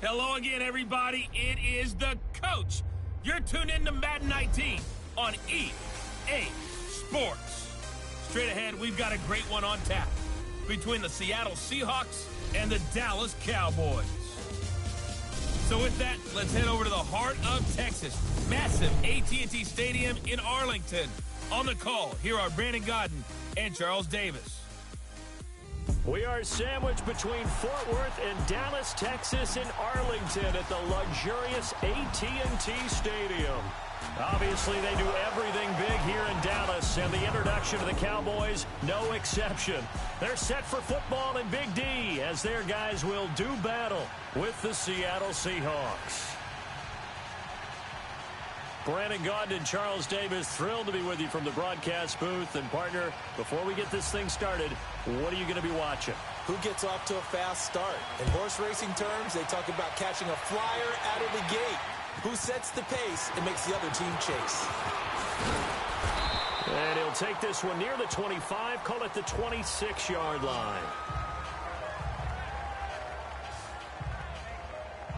Hello again, everybody. It is the coach. You're tuned in to Madden 19 on EA Sports. Straight ahead, we've got a great one on tap between the Seattle Seahawks and the Dallas Cowboys. So with that, let's head over to the heart of Texas. Massive AT&T Stadium in Arlington. On the call, here are Brandon Godden and Charles Davis. We are sandwiched between Fort Worth and Dallas, Texas in Arlington at the luxurious AT&T Stadium. Obviously, they do everything big here in Dallas, and the introduction to the Cowboys, no exception. They're set for football in Big D as their guys will do battle with the Seattle Seahawks. Brandon Gaudin and Charles Davis, thrilled to be with you from the broadcast booth. And, partner, before we get this thing started, what are you going to be watching? Who gets off to a fast start? In horse racing terms, they talk about catching a flyer out of the gate. Who sets the pace and makes the other team chase? And he'll take this one near the 25, call it the 26-yard line.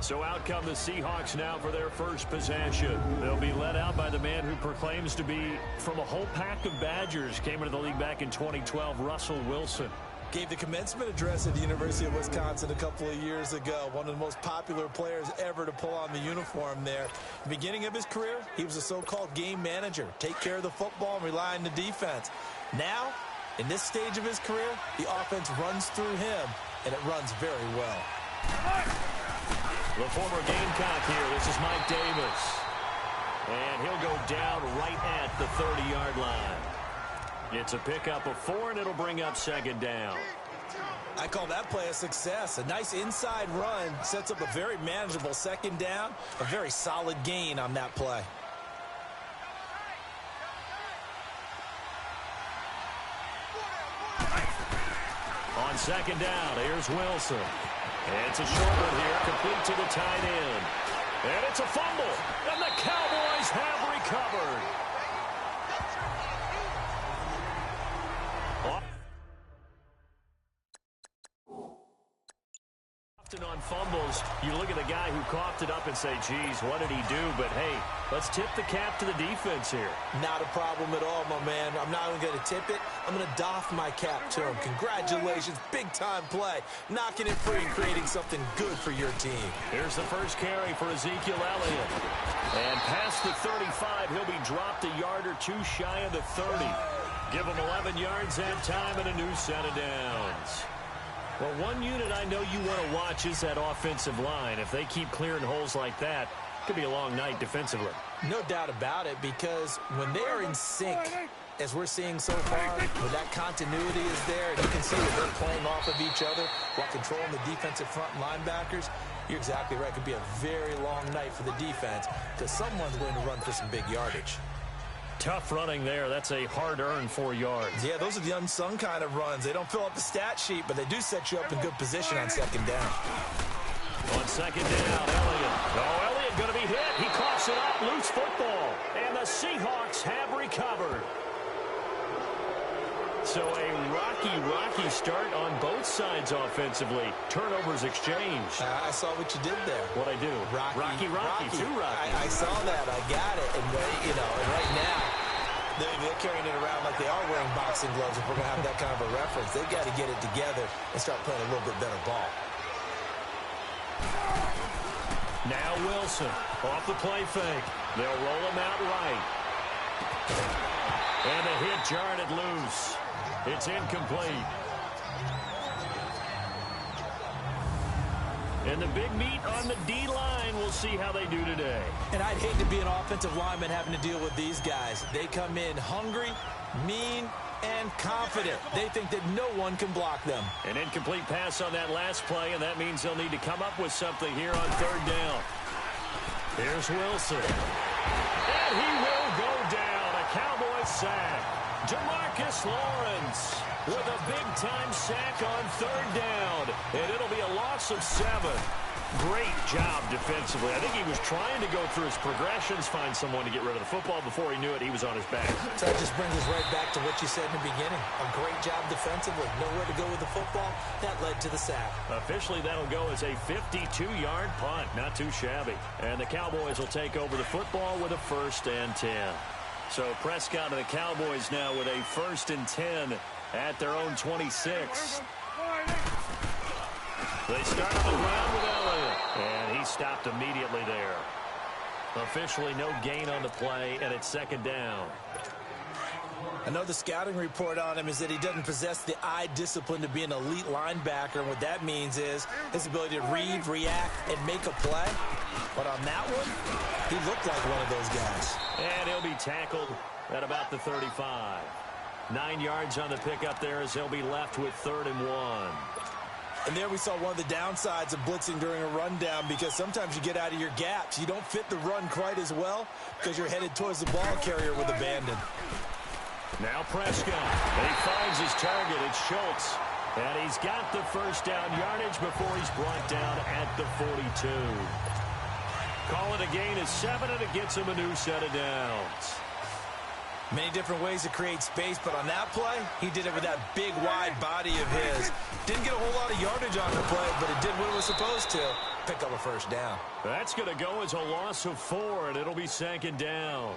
So out come the Seahawks now for their first possession. They'll be led out by the man who proclaims to be from a whole pack of Badgers. Came into the league back in 2012, Russell Wilson. Gave the commencement address at the University of Wisconsin a couple of years ago. One of the most popular players ever to pull on the uniform there. The beginning of his career, he was a so-called game manager. Take care of the football and rely on the defense. Now, in this stage of his career, the offense runs through him, and it runs very well. The former Gamecock here. This is Mike Davis. And he'll go down right at the 30-yard line. It's a pickup of 4, and it'll bring up second down. I call that play a success. A nice inside run sets up a very manageable second down. A very solid gain on that play. On second down, here's Wilson. And it's a short one here, complete to the tight end. And it's a fumble, and the Cowboys have recovered. Often on fumbles, you look at the guy who coughed it up and say, geez, what did he do? But, hey, let's tip the cap to the defense here. Not a problem at all, my man. I'm not even going to tip it. I'm going to doff my cap to him. Congratulations. Big-time play. Knocking it free and creating something good for your team. Here's the first carry for Ezekiel Elliott. And past the 35, he'll be dropped a yard or two shy of the 30. Give him 11 yards that time and a new set of downs. Well, one unit I know you want to watch is that offensive line. If they keep clearing holes like that, it could be a long night defensively. No doubt about it, because when they are in sync, as we're seeing so far, when that continuity is there, and you can see that they're playing off of each other while controlling the defensive front linebackers, you're exactly right. It could be a very long night for the defense because someone's going to run for some big yardage. Tough running there. That's a hard-earned 4 yards. Yeah, those are the unsung kind of runs. They don't fill up the stat sheet, but they do set you up in good position on second down. On second down, Elliott. Oh, Elliott going to be hit. He coughs it up. Loose football. And the Seahawks have recovered. So a rocky start on both sides offensively. Turnovers exchanged. I saw what you did there. What'd I do? Rocky. Too rocky. I saw that. I got it. And, and right now, they're carrying it around like they are wearing boxing gloves. If we're going to have that kind of a reference, they've got to get it together and start playing a little bit better ball. Now Wilson off the play fake. They'll roll him out right. And the hit jarred it loose. It's incomplete. And the big meat on the D-line, we'll see how they do today. And I'd hate to be an offensive lineman having to deal with these guys. They come in hungry, mean, and confident. They think that no one can block them. An incomplete pass on that last play, and that means they'll need to come up with something here on third down. Here's Wilson. And he will go down. A Cowboys sack. DeMarcus Lawrence. with a big-time sack on third down, and it'll be a loss of 7. Great job defensively. I think he was trying to go through his progressions, find someone to get rid of the football. Before he knew it, he was on his back. So that just brings us right back to what you said in the beginning. A great job defensively. Nowhere to go with the football. That led to the sack. Officially, that'll go as a 52-yard punt. Not too shabby. And the Cowboys will take over the football with a 1st and 10. So Prescott and the Cowboys now with a 1st and 10 at their own 26. They start on the ground with Elliott, and he stopped immediately there. Officially no gain on the play, and it's 2nd down. I know the scouting report on him is that he doesn't possess the eye discipline to be an elite linebacker, and what that means is his ability to read, react, and make a play. But on that one, he looked like one of those guys. And he'll be tackled at about the 35. 9 yards on the pickup there as he'll be left with 3rd and 1. And there we saw one of the downsides of blitzing during a rundown, because sometimes you get out of your gaps. You don't fit the run quite as well because you're headed towards the ball carrier with abandon. Now Prescott. And he finds his target. It's Schultz. And he's got the 1st down yardage before he's brought down at the 42. Call it a gain of 7, and it gets him a new set of downs. Many different ways to create space, but on that play, he did it with that big, wide body of his. Didn't get a whole lot of yardage on the play, but it did what it was supposed to. Pick up a 1st down. That's going to go as a loss of 4, and it'll be 2nd down.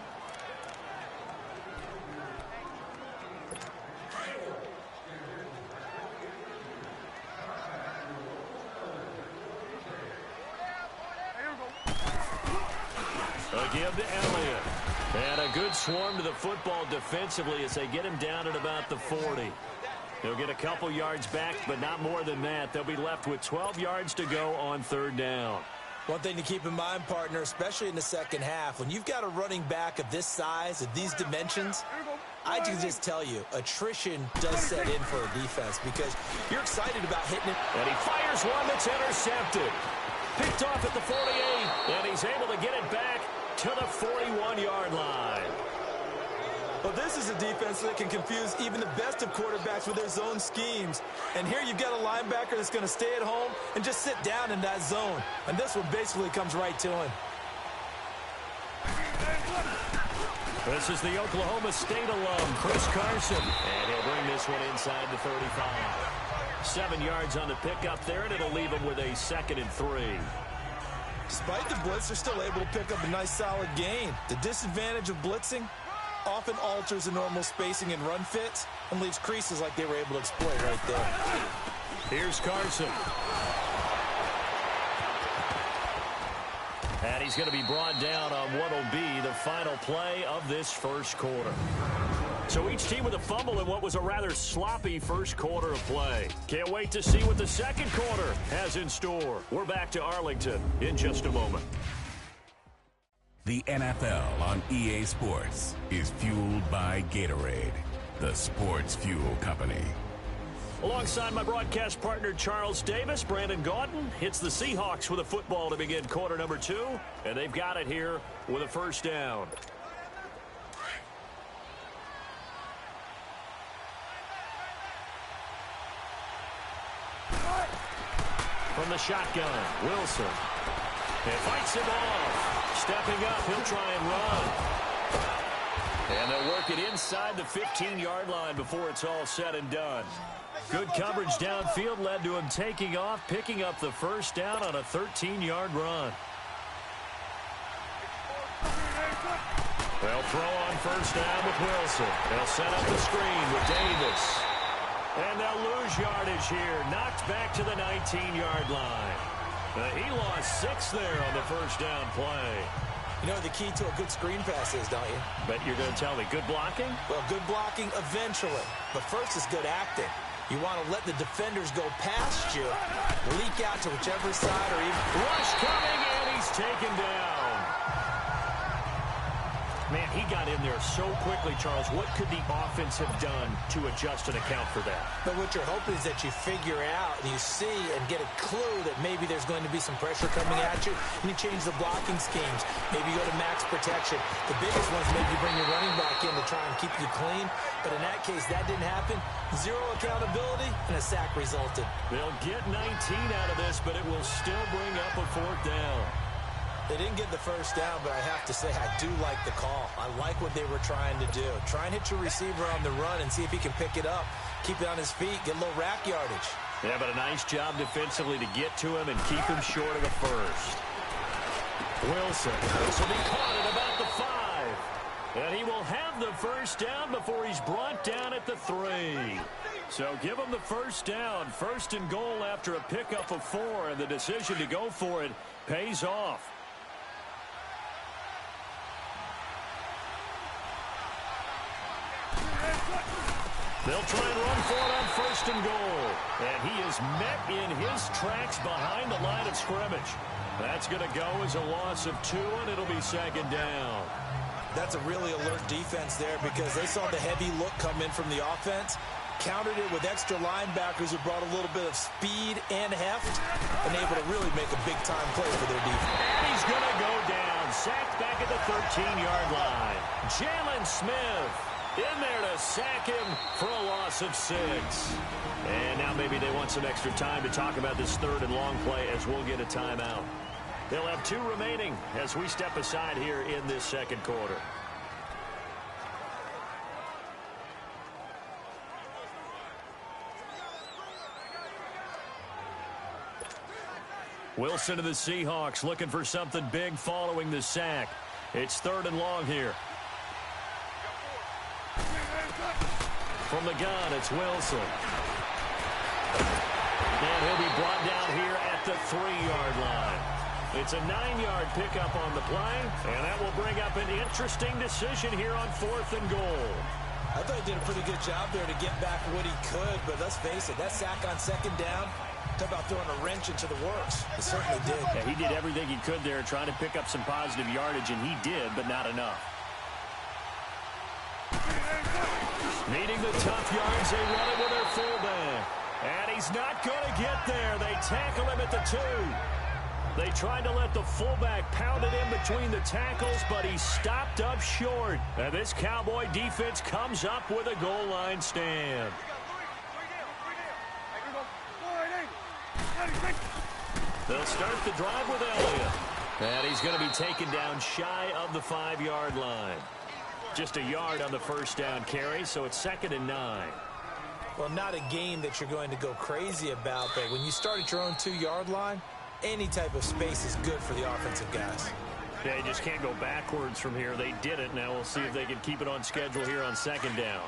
Again to Elliott. And a good swarm to the football defensively as they get him down at about the 40. They'll get a couple yards back, but not more than that. They'll be left with 12 yards to go on 3rd down. One thing to keep in mind, partner, especially in the second half, when you've got a running back of this size, of these dimensions, I can just tell you, attrition does set in for a defense because you're excited about hitting it. And he fires one that's intercepted. Picked off at the 48, and he's able to get it back to the 41-yard line. Well, this is a defense that can confuse even the best of quarterbacks with their zone schemes. And here you've got a linebacker that's going to stay at home and just sit down in that zone. And this one basically comes right to him. This is the Oklahoma State alum, Chris Carson. And he'll bring this one inside the 35. 7 yards on the pickup there, and it'll leave him with a 2nd and 3. Despite the blitz, they're still able to pick up a nice solid gain. The disadvantage of blitzing often alters the normal spacing and run fits and leaves creases like they were able to exploit right there. Here's Carson. And he's going to be brought down on what will be the final play of this 1st quarter. So each team with a fumble in what was a rather sloppy 1st quarter of play. Can't wait to see what the 2nd quarter has in store. We're back to Arlington in just a moment. The NFL on EA Sports is fueled by Gatorade, the sports fuel company. Alongside my broadcast partner Charles Davis, Brandon Gaudin hits the Seahawks with a football to begin quarter number 2, and they've got it here with a 1st down. From the shotgun, Wilson. And fights him off. Stepping up, he'll try and run. And they'll work it inside the 15-yard line before it's all said and done. Good coverage downfield led to him taking off, picking up the 1st down on a 13-yard run. They'll throw on 1st down with Wilson. They'll set up the screen with Davis. And they'll lose yardage here. Knocked back to the 19-yard line. He lost 6 there on the 1st down play. You know the key to a good screen pass is, don't you? Bet you're going to tell me. Good blocking? Well, good blocking eventually. But first is good acting. You want to let the defenders go past you, leak out to whichever side or even... Rush coming, and he's taken down. Man, he got in there so quickly, Charles. What could the offense have done to adjust and account for that? But what you're hoping is that you figure out and you see and get a clue that maybe there's going to be some pressure coming at you, and you change the blocking schemes. Maybe you go to max protection. The biggest one's maybe you bring your running back in to try and keep you clean. But in that case, that didn't happen. Zero accountability, and a sack resulted. They'll get 19 out of this, but it will still bring up a 4th down. They didn't get the first down, but I have to say I do like the call. I like what they were trying to do. Try and hit your receiver on the run and see if he can pick it up. Keep it on his feet, get a little rack yardage. Yeah, but a nice job defensively to get to him and keep him short of the first. Wilson. This will be caught at about the 5. And he will have the first down before he's brought down at the 3. So give him the first down. 1st and goal after a pickup of 4. And the decision to go for it pays off. They'll try and run for it on 1st and goal. And he is met in his tracks behind the line of scrimmage. That's going to go as a loss of 2, and it'll be 2nd down. That's a really alert defense there because they saw the heavy look come in from the offense, countered it with extra linebackers who brought a little bit of speed and heft, and able to really make a big-time play for their defense. And he's going to go down, sacked back at the 13-yard line. Jalen Smith in there to sack him for a loss of 6. And now maybe they want some extra time to talk about this 3rd and long play as we'll get a timeout. They'll have 2 remaining as we step aside here in this 2nd quarter. Wilson of the Seahawks looking for something big following the sack. It's 3rd and long here. From the gun, it's Wilson. And he'll be brought down here at the 3-yard line. It's a 9-yard pickup on the play, and that will bring up an interesting decision here on 4th and goal. I thought he did a pretty good job there to get back what he could, but let's face it, that sack on 2nd down, talk about throwing a wrench into the works. He certainly did. Yeah, he did everything he could there, trying to pick up some positive yardage, and he did, but not enough. Needing the tough yards, they run it with their fullback. And he's not going to get there. They tackle him at the 2. They tried to let the fullback pound it in between the tackles, but he stopped up short. And this Cowboy defense comes up with a goal line stand. They'll start the drive with Elliott. And he's going to be taken down shy of the 5-yard line. Just a yard on the first down carry, so it's 2nd and 9. Well, not a game that you're going to go crazy about, but when you start at your own 2-yard line, any type of space is good for the offensive guys. They just can't go backwards from here. They did it. Now we'll see if they can keep it on schedule here on 2nd down.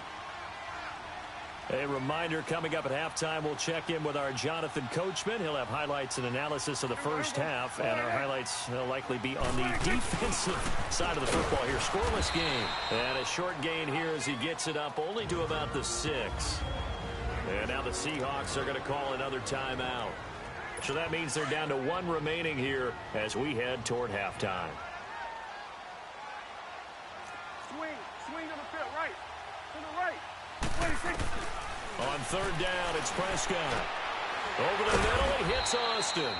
A reminder, coming up at halftime, we'll check in with our Jonathan Coachman. He'll have highlights and analysis of the first half, and our highlights will likely be on the defensive side of the football here. Scoreless game, and a short gain here as he gets it up only to about the 6. And now the Seahawks are going to call another timeout. So that means they're down to 1 remaining here as we head toward halftime. Swing on the field, right. To the right. 26. On 3rd down, it's Prescott. Over the middle, he hits Austin.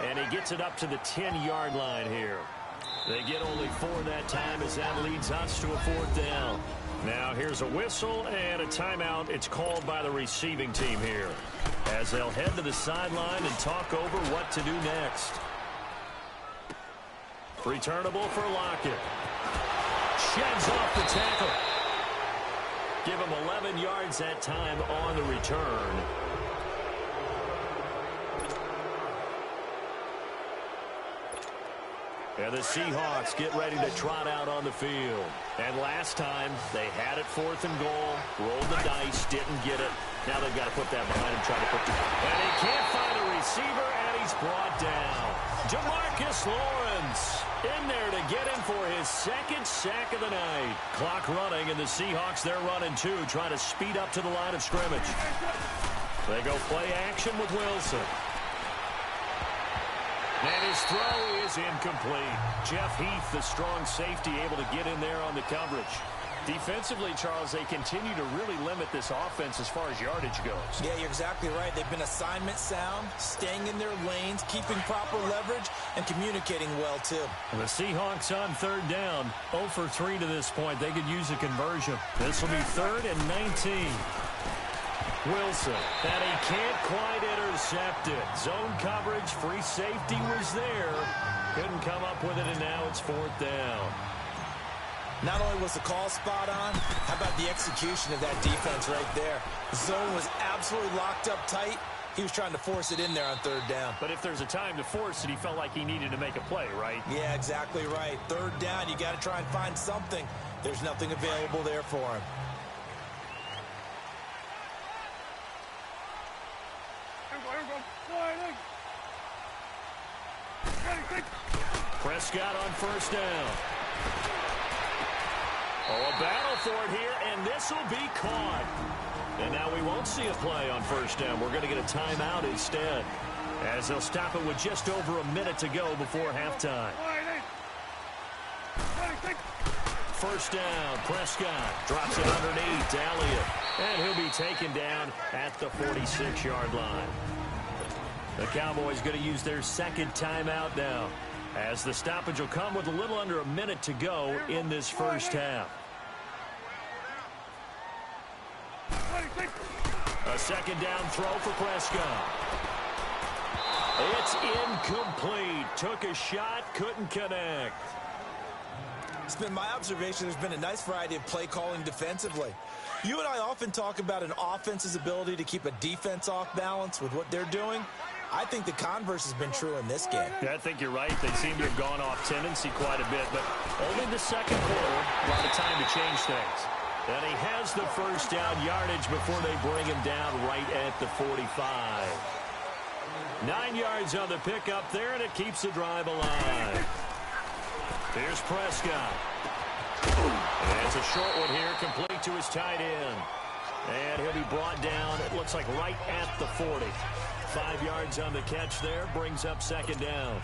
And he gets it up to the 10-yard line here. They get only 4 that time as that leads us to a 4th down. Now here's a whistle and a timeout. It's called by the receiving team here, as they'll head to the sideline and talk over what to do next. Returnable for Lockett. Sheds off the tackle. Give him 11 yards that time on the return. And the Seahawks get ready to trot out on the field. And last time, they had it 4th and goal, rolled the dice, didn't get it. Now they've got to put that behind him, try to put the... And he can't find a receiver, and he's brought down. DeMarcus Lawrence in there to get him for his 2nd sack of the night. Clock running, and the Seahawks, they're running too, trying to speed up to the line of scrimmage. They go play action with Wilson. And his throw is incomplete. Jeff Heath, the strong safety, able to get in there on the coverage. Defensively, Charles, they continue to really limit this offense as far as yardage goes. Yeah, you're exactly right. They've been assignment sound, staying in their lanes, keeping proper leverage, and communicating well, too. The Seahawks on third down, 0 for 3 to this point. They could use a conversion. This will be 3rd and 19. Wilson, and he can't quite intercept it. Zone coverage, free safety was there. Couldn't come up with it, and now it's 4th down. Not only was the call spot on, how about the execution of that defense right there? The zone was absolutely locked up tight. He was trying to force it in there on 3rd down. But if there's a time to force it, he felt like he needed to make a play, right? Yeah, exactly right. 3rd down, you got to try and find something. There's nothing available there for him. Prescott on 1st down. Oh, a battle for it here, and this will be caught. And now we won't see a play on 1st down. We're going to get a timeout instead, as they'll stop it with just over a minute to go before halftime. 1st down, Prescott drops it underneath to Elliott, and he'll be taken down at the 46-yard line. The Cowboys going to use their 2nd timeout now, as the stoppage will come with a little under a minute to go in this 1st half. A 2nd down throw for Prescott. It's incomplete. Took a shot, couldn't connect. It's been my observation there's been a nice variety of play calling defensively. You and I often talk about an offense's ability to keep a defense off balance with what they're doing. I think the converse has been true in this game. Yeah, I think you're right. They seem to have gone off tendency quite a bit, but only the 2nd quarter, a lot of time to change things. And he has the 1st down yardage before they bring him down right at the 45. 9 yards on the pickup there, and it keeps the drive alive. Here's Prescott. And it's a short one here, complete to his tight end. And he'll be brought down, it looks like right at the 40. 5 yards on the catch there, brings up 2nd down.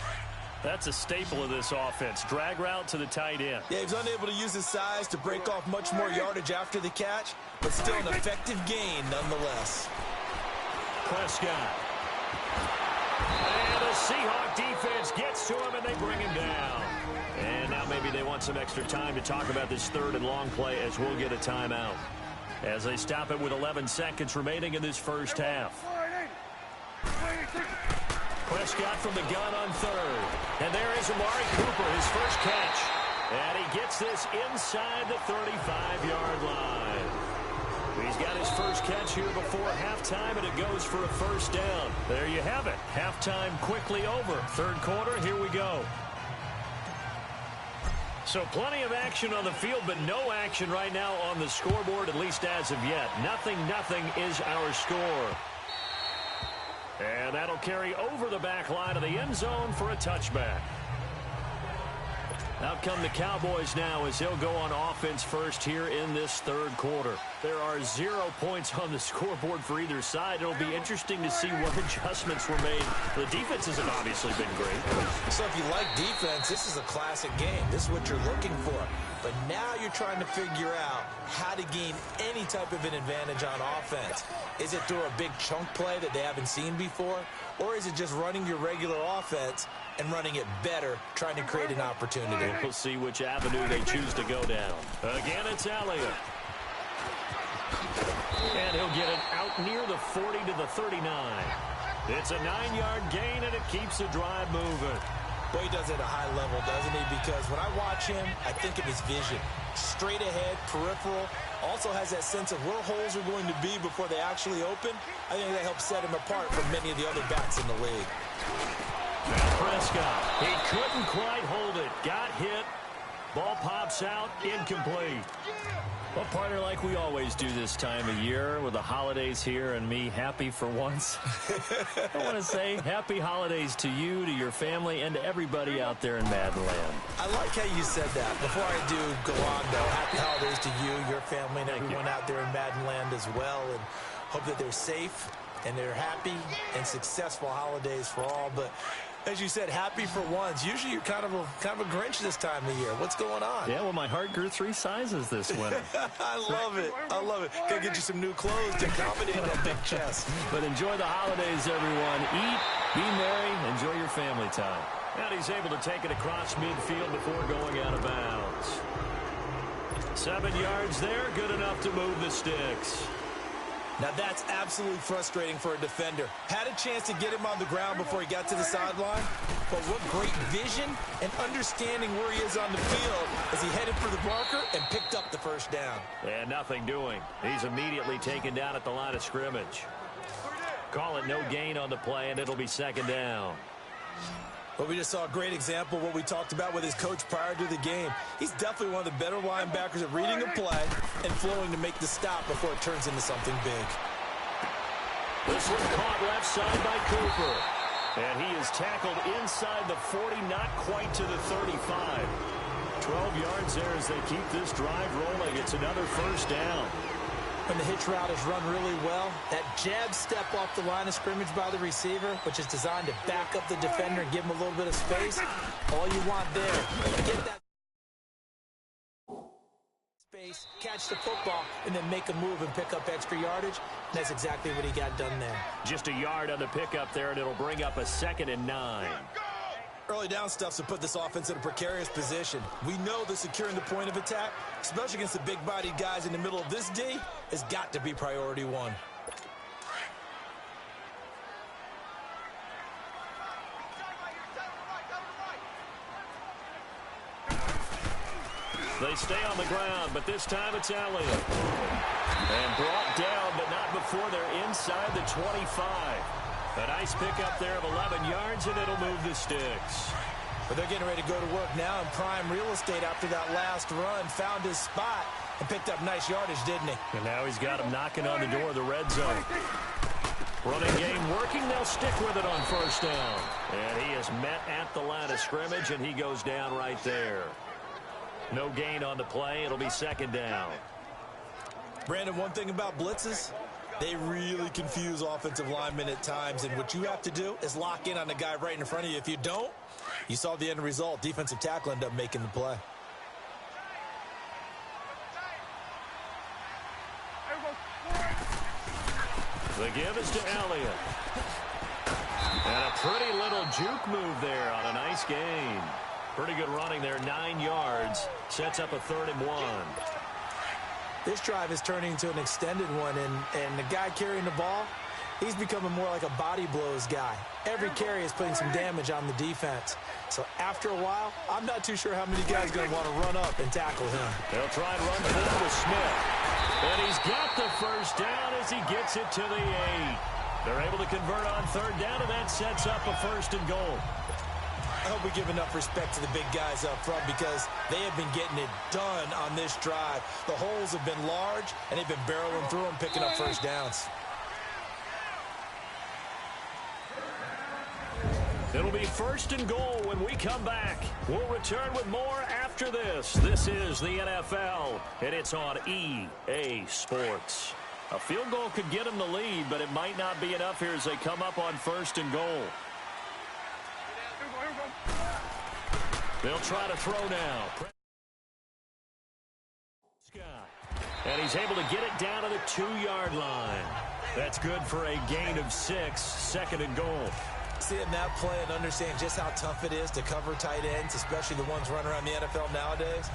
That's a staple of this offense. Drag route to the tight end. Yeah, he's unable to use his size to break off much more yardage after the catch, but still an effective gain nonetheless. Prescott. And the Seahawk defense gets to him, and they bring him down. And now maybe they want some extra time to talk about this 3rd and long play, as we'll get a timeout, as they stop it with 11 seconds remaining in this 1st half. Prescott from the gun on 3rd. And there is Amari Cooper, his first catch. And he gets this inside the 35-yard line. He's got his first catch here before halftime, and it goes for a 1st down. There you have it. Halftime quickly over. 3rd quarter, here we go. So plenty of action on the field, but no action right now on the scoreboard, at least as of yet. 0-0 is our score. And that'll carry over the back line of the end zone for a touchback. Out come the Cowboys now, as they'll go on offense first here in this 3rd quarter. There are 0 points on the scoreboard for either side. It'll be interesting to see what adjustments were made. The defenses have obviously been great. So if you like defense, this is a classic game. This is what you're looking for. But now you're trying to figure out how to gain any type of an advantage on offense. Is it through a big chunk play that they haven't seen before? Or is it just running your regular offense and running it better, trying to create an opportunity? We'll see which avenue they choose to go down. Again, it's Elliott. And he'll get it out near the 40 to the 39. It's a 9-yard gain, and it keeps the drive moving. Boy, he does it at a high level, doesn't he? Because when I watch him, I think of his vision. Straight ahead, peripheral. Also has that sense of where holes are going to be before they actually open. I think that helps set him apart from many of the other backs in the league. Prescott, he couldn't quite hold it. Got hit. Ball pops out, incomplete. Well, partner, like we always do this time of year with the holidays here and me happy for once. I want to say happy holidays to you, to your family, and to everybody out there in Madden land. I like how you said that. Before I do go on, though, happy holidays to you, your family, and everyone out there in Madden land as well. And hope that they're safe and they're happy and successful holidays for all. But As you said, happy for once. Usually you're kind of a Grinch this time of year. What's going on? Yeah, well, my heart grew 3 sizes this winter. I love it. I love it. Gotta get you some new clothes to accommodate that big chest. But enjoy the holidays, everyone. Eat, be merry, enjoy your family time. And he's able to take it across midfield before going out of bounds. 7 yards there, good enough to move the sticks. Now that's absolutely frustrating for a defender. Had a chance to get him on the ground before he got to the sideline, but what great vision and understanding where he is on the field as he headed for the marker and picked up the first down. And nothing doing. He's immediately taken down at the line of scrimmage. Call it no gain on the play, and it'll be second down. Well, we just saw a great example of what we talked about with his coach prior to the game. He's definitely one of the better linebackers at reading a play and flowing to make the stop before it turns into something big. This one caught left side by Cooper. And he is tackled inside the 40, not quite to the 35. 12 yards there as they keep this drive rolling. It's another first down. When the hitch route is run really well, that jab step off the line of scrimmage by the receiver, which is designed to back up the defender and give him a little bit of space, all you want there. Get that space, catch the football, and then make a move and pick up extra yardage. And that's exactly what he got done there. Just a yard on the pickup there, and it'll bring up a 2nd and 9. Early down stuff's to put this offense in a precarious position. We know that securing the point of attack, especially against the big-bodied guys in the middle of this D, has got to be priority one. They stay on the ground, but this time it's Elliott. And brought down, but not before they're inside the 25. A nice pickup there of 11 yards, and it'll move the sticks. But they're getting ready to go to work now in prime real estate after that last run. Found his spot and picked up nice yardage, didn't he? And now he's got him knocking on the door of the red zone. Running game working. They'll stick with it on first down. And he is met at the line of scrimmage, and he goes down right there. No gain on the play. It'll be second down. Brandon, one thing about blitzes, they really confuse offensive linemen at times, and what you have to do is lock in on the guy right in front of you. If you don't, you saw the end result. Defensive tackle ended up making the play. The give is to Elliott. And a pretty little juke move there on a nice gain. Pretty good running there, 9 yards. Sets up a 3rd and 1. This drive is turning into an extended one, and the guy carrying the ball, he's becoming more like a body blows guy. Every carry is putting some damage on the defense. So after a while, I'm not too sure how many guys are going to want to run up and tackle him. They'll try and run forward with Smith. And he's got the first down as he gets it to the 8. They're able to convert on 3rd down, and that sets up a 1st and goal. I hope we give enough respect to the big guys up front because they have been getting it done on this drive. The holes have been large, and they've been barreling through them, picking up first downs. It'll be 1st and goal when we come back. We'll return with more after this. This is the NFL, and it's on EA Sports. A field goal could get them the lead, but it might not be enough here as they come up on 1st and goal. They'll try to throw now. And he's able to get it down to the 2-yard line. That's good for a gain of 6, 2nd and goal. Seeing that play and understanding just how tough it is to cover tight ends, especially the ones running around the NFL nowadays,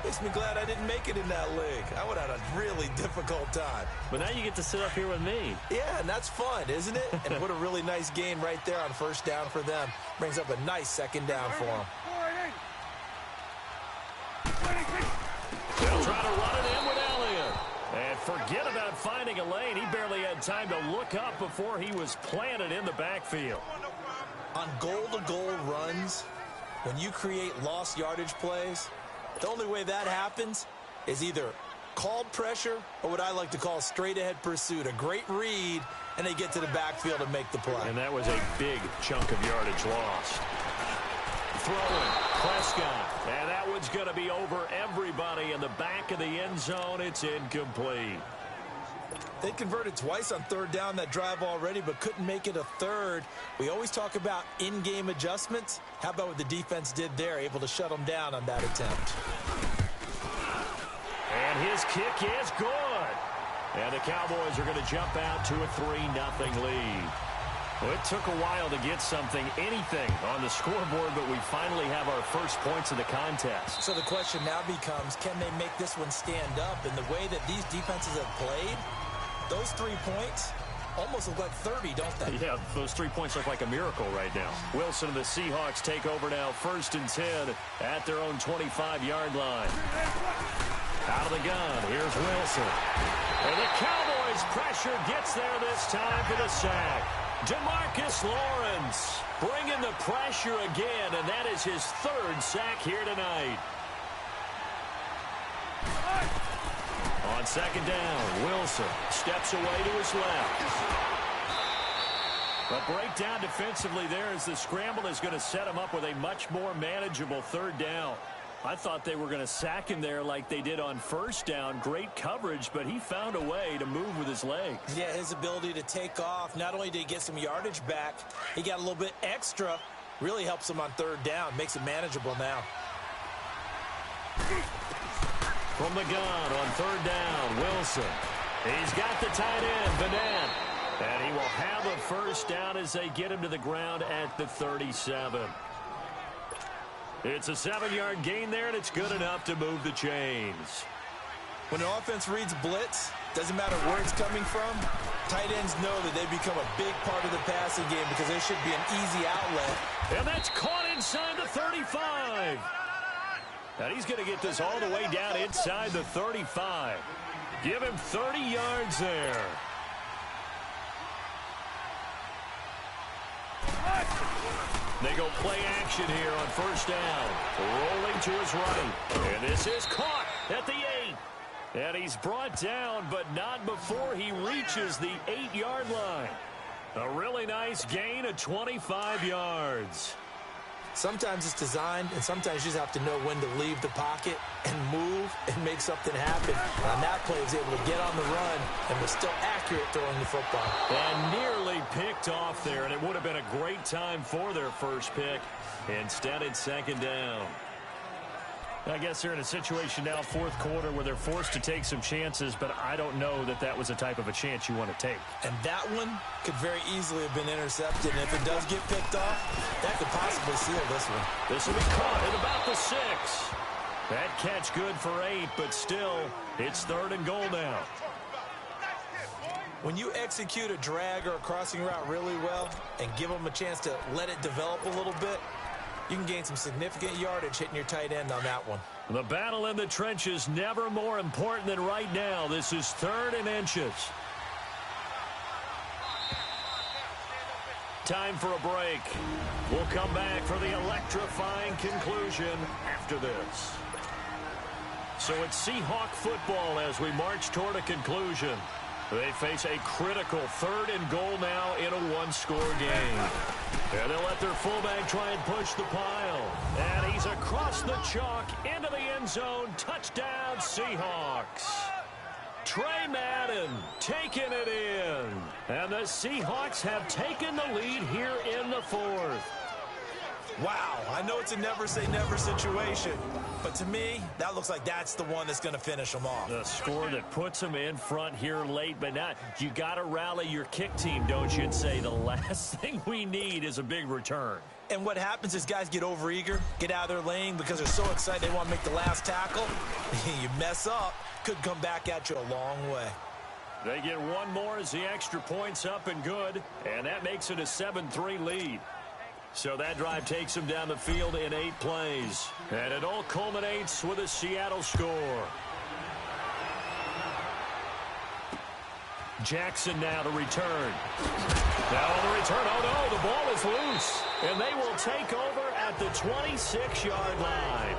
makes me glad I didn't make it in that league. I would have had a really difficult time. But now you get to sit up here with me. Yeah, and that's fun, isn't it? And what a really nice gain right there on 1st down for them. Brings up a nice 2nd down for them. They'll try to run it in with Elliott. And forget about finding a lane. He barely had time to look up before he was planted in the backfield. On goal-to-goal runs, when you create lost yardage plays, the only way that happens is either called pressure or what I like to call straight-ahead pursuit. A great read, and they get to the backfield and make the play. And that was a big chunk of yardage lost. Throwing, Prescott, and that one's going to be over everybody in the back of the end zone. It's incomplete. They converted twice on third down that drive already, but couldn't make it a third. We always talk about in-game adjustments. How about what the defense did there, able to shut them down on that attempt? And his kick is good. And the Cowboys are going to jump out to a 3-0 lead. Well, it took a while to get anything on the scoreboard, but we finally have our first points of the contest. So the question now becomes, can they make this one stand up? And the way that these defenses have played, those 3 points almost look like 30, don't they? Yeah, those 3 points look like a miracle right now. Wilson and the Seahawks take over now, 1st and 10 at their own 25-yard line. Out of the gun, here's Wilson. And the Cowboys pressure gets there this time for the sack. DeMarcus Lawrence bringing the pressure again, and that is his 3rd sack here tonight. On 2nd down, Wilson steps away to his left. A breakdown defensively there as the scramble is going to set him up with a much more manageable 3rd down. I thought they were going to sack him there like they did on 1st down. Great coverage, but he found a way to move with his legs. Yeah, his ability to take off. Not only did he get some yardage back, he got a little bit extra. Really helps him on 3rd down. Makes it manageable now. From the gun on 3rd down, Wilson. He's got the tight end, Vanette. And he will have a 1st down as they get him to the ground at the 37. It's a 7-yard gain there, and it's good enough to move the chains. When an offense reads blitz, doesn't matter where it's coming from, tight ends know that they become a big part of the passing game because there should be an easy outlet. And that's caught inside the 35. And he's going to get this all the way down inside the 35. Give him 30 yards there. They go play action here on 1st down. Rolling to his right. And this is caught at the 8. And he's brought down, but not before he reaches the 8-yard line. A really nice gain of 25 yards. Sometimes it's designed, and sometimes you just have to know when to leave the pocket and move and make something happen. On that play, he was able to get on the run and was still accurate throwing the football. And nearly picked off there, and it would have been a great time for their first pick. Instead, it's 2nd down. I guess they're in a situation now, 4th quarter, where they're forced to take some chances, but I don't know that that was the type of a chance you want to take. And that one could very easily have been intercepted, and if it does get picked off, that could possibly seal this one. This will be caught at about the 6. That catch good for 8, but still, it's 3rd and goal now. When you execute a drag or a crossing route really well and give them a chance to let it develop a little bit, you can gain some significant yardage hitting your tight end on that one. The battle in the trenches never more important than right now. This is 3rd and inches. Time for a break. We'll come back for the electrifying conclusion after this. So it's Seahawk football as we march toward a conclusion. They face a critical 3rd and goal now in a 1-score game. And they'll let their fullback try and push the pile. And he's across the chalk into the end zone. Touchdown, Seahawks. Trey Madden taking it in. And the Seahawks have taken the lead here in the 4th. Wow, I know it's a never-say-never situation, but to me, that looks like that's the one that's going to finish them off. The score that puts them in front here late, but not. You got to rally your kick team, don't you, and say the last thing we need is a big return. And what happens is guys get overeager, get out of their lane because they're so excited they want to make the last tackle. You mess up, could come back at you a long way. They get one more as the extra point's up and good, and that makes it a 7-3 lead. So that drive takes them down the field in 8 plays. And it all culminates with a Seattle score. Jackson now to return. Now on the return, oh no, the ball is loose. And they will take over at the 26-yard line.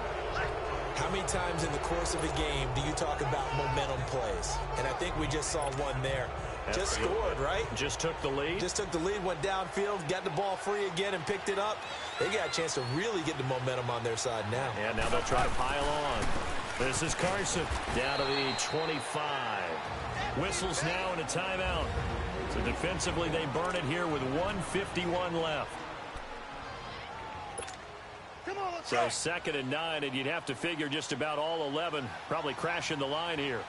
How many times in the course of a game do you talk about momentum plays? And I think we just saw one there. Just scored, right? Just took the lead. Just took the lead, went downfield, got the ball free again and picked it up. They got a chance to really get the momentum on their side now. And now they'll try to pile on. This is Carson down to the 25. Whistles now and a timeout. So defensively, they burn it here with 1:51 left. So 2nd and 9, and you'd have to figure just about all 11 probably crashing the line here.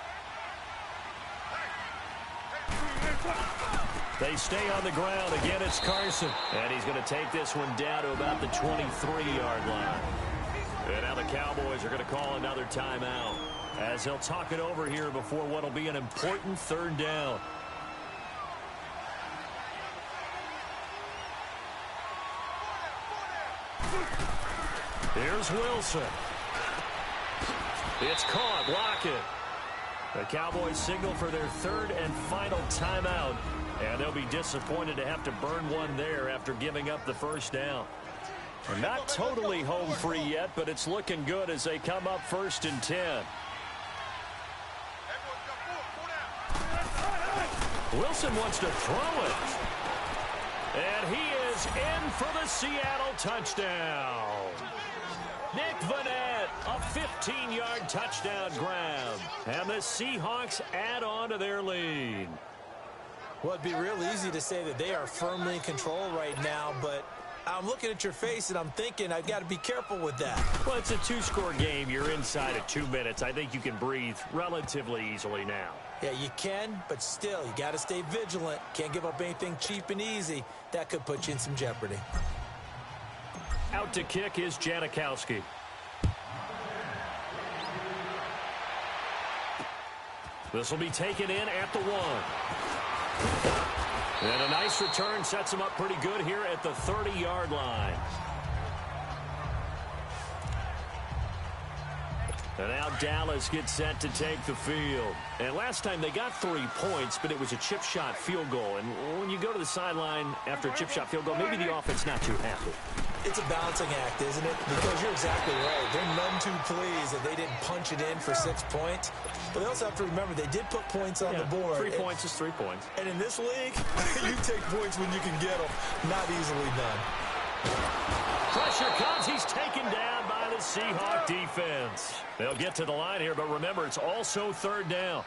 They stay on the ground. Again, it's Carson. And he's going to take this one down to about the 23-yard line. And now the Cowboys are going to call another timeout as they'll talk it over here before what will be an important 3rd down. Here's Wilson. It's caught. Block it. The Cowboys signal for their 3rd and final timeout. And they'll be disappointed to have to burn one there after giving up the 1st down. They're not totally home free yet, but it's looking good as they come up 1st and 10. Wilson wants to throw it. And he is in for the Seattle touchdown. Nick Vanette, a 15-yard touchdown grab. And the Seahawks add on to their lead. Well, it'd be real easy to say that they are firmly in control right now, but I'm looking at your face and I'm thinking I've got to be careful with that. Well, it's a 2-score game. You're inside of 2 minutes. I think you can breathe relatively easily now. Yeah, you can, but still, you got to stay vigilant. Can't give up anything cheap and easy. That could put you in some jeopardy. Out to kick is Janikowski. This will be taken in at the 1. And a nice return sets him up pretty good here at the 30-yard line. And now Dallas gets set to take the field. And last time they got 3 points, but it was a chip shot field goal. And when you go to the sideline after a chip shot field goal, maybe the offense not too happy. It's a balancing act, isn't it? Because you're exactly right. They're none too pleased that they didn't punch it in for 6 points. But they also have to remember they did put points on the board. 3 points is 3 points. And in this league, you take points when you can get them. Not easily done. Pressure comes. He's taken down by the Seahawk defense. They'll get to the line here, but remember, it's also 3rd down.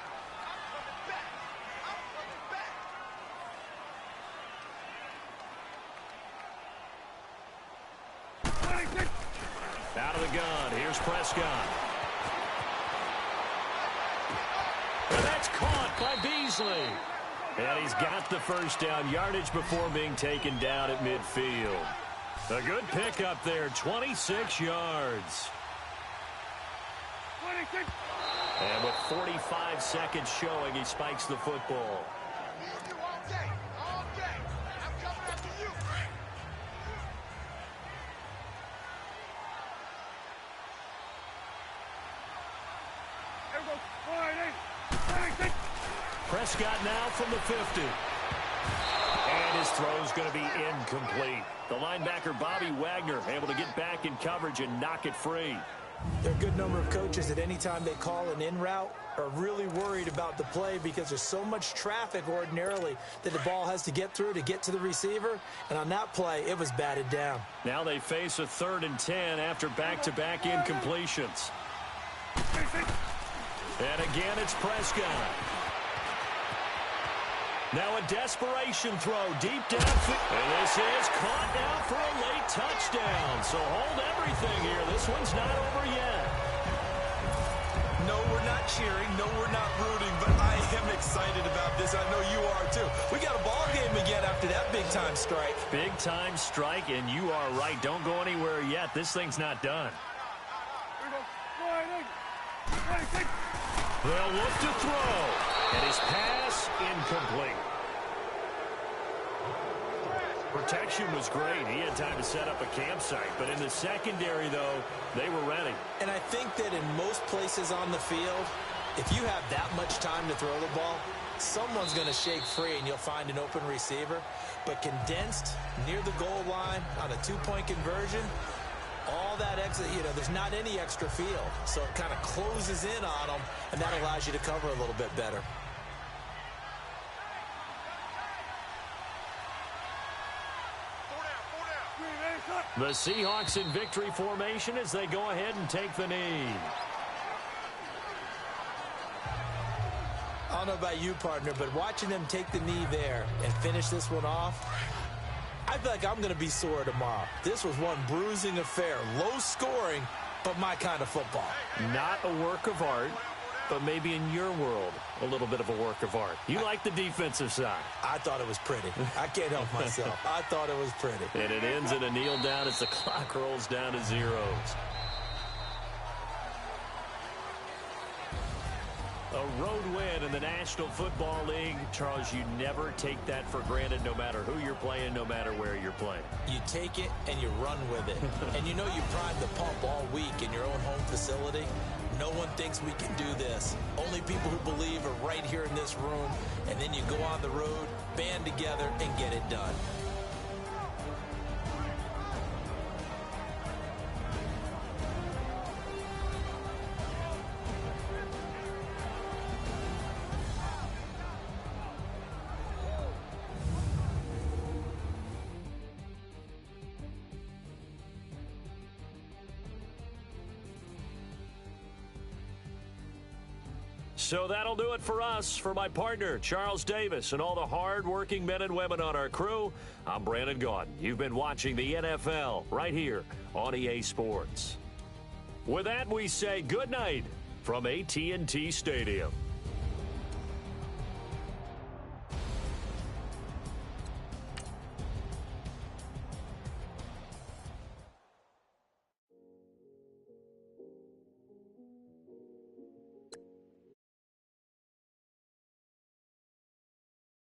Out of the gun. Here's Prescott. And that's caught by Beasley. And he's got the 1st down yardage before being taken down at midfield. A good pickup there, 26 yards. And with 45 seconds showing, he spikes the football. Prescott now from the 50. And his throw's going to be incomplete. The linebacker, Bobby Wagner, able to get back in coverage and knock it free. There are a good number of coaches that any time they call an in route are really worried about the play because there's so much traffic ordinarily that the ball has to get through to get to the receiver. And on that play, it was batted down. Now they face a 3rd and 10 after back-to-back incompletions. And again, it's Prescott. Now a desperation throw deep downfield. And this is caught now for a late touchdown. So hold everything here. This one's not over yet. No, we're not cheering. No, we're not rooting. But I am excited about this. I know you are too. We got a ball game again after that big-time strike. Big-time strike, and you are right. Don't go anywhere yet. This thing's not done. They'll look to throw. And his pass incomplete. Protection was great. He had time to set up a campsite. But in the secondary, though, they were ready. And I think that in most places on the field, if you have that much time to throw the ball, someone's going to shake free and you'll find an open receiver. But condensed near the goal line on a 2-point conversion, all that exit, there's not any extra field. So it kind of closes in on them, and that allows you to cover a little bit better. The Seahawks in victory formation as they go ahead and take the knee. don't know about you, partner, but watching them take the knee there and finish this one off, I feel like I'm going to be sore tomorrow. This was one bruising affair. Low scoring, but my kind of football. Not a work of art, but maybe in your world, a little bit of a work of art. You like the defensive side. I thought it was pretty. I can't help myself. I thought it was pretty. And it ends in a kneel down as the clock rolls down to zeros. A road win in the National Football League. Charles, you never take that for granted, no matter who you're playing, no matter where you're playing. You take it and you run with it. And you know you prime the pump all week in your own home facility. No one thinks we can do this. Only people who believe are right here in this room. And then you go on the road, band together, and get it done. So that'll do it for us. For my partner, Charles Davis, and all the hard-working men and women on our crew, I'm Brandon Gaudin. You've been watching the NFL right here on EA Sports. With that, we say good night from AT&T Stadium.